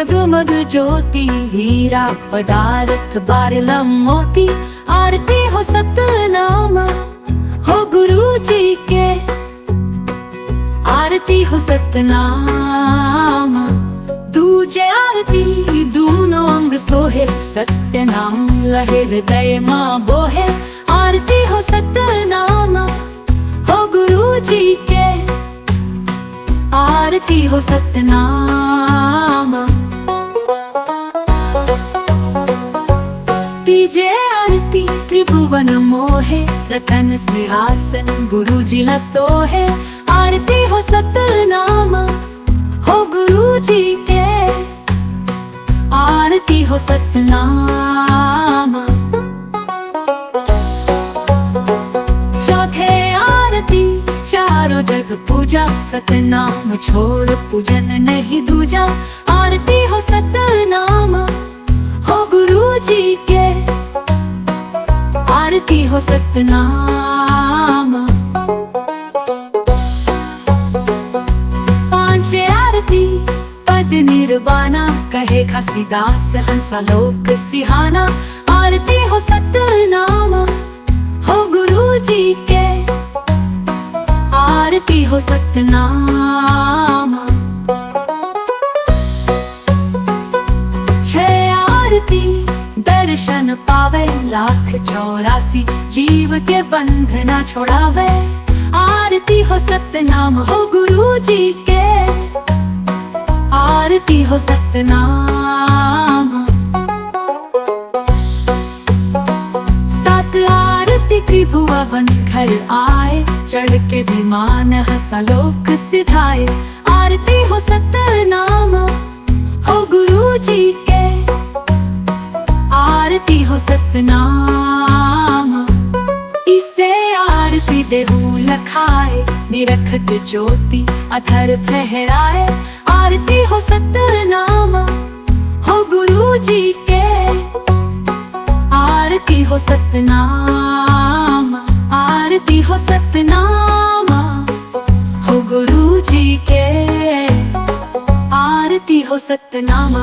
जगमग ज्योति हीरा पदार्थ बारलम मोती। आरती हो सतनाम हो गुरु जी के, आरती हो सतनाम। दूजे आरती दूनो अंग सोहे, सत्य नाम लहे हृदय मां बोहे। आरती हो सतनाम हो गुरु जी के, आरती हो सतनाम। तीजे आरती त्रिभुवन मोहे, रतन सिंहासन गुरु जी ला सोहे। आरती हो सतनाम हो गुरु जी के, आरती हो सतनाम। चौथे आरती चारों जग पूजा, सतनाम छोड़ पूजन नहीं दूजा। आरती हो सतनाम हो गुरु जी के, आरती हो सतनाम। पांचे आरती पद निर्वाणा, कहे घासीदास हंसा लोक सिहाना। आरती हो सतनाम हो गुरु जी के, आरती हो सतनाम। छह आरती दर्शन पावे, लाख 84 जीव के बंधना छोड़ावे। आरती हो सतनाम हो गुरु जी के, आरती हो सतनाम। सात आरती त्रिभुवन घर आए, चढ़ के विमान हंसा लोक सिधाए। आरती हो सतनाम हो गुरु जी के, आरती हो सतनाम। इसे आरती देहु लखाए, निरखत ज्योति अधर फहराए। आरती हो सतनाम हो गुरु जी के, आरती हो सतनाम। आरती हो सतनाम हो गुरु जी के, आरती हो सतनाम।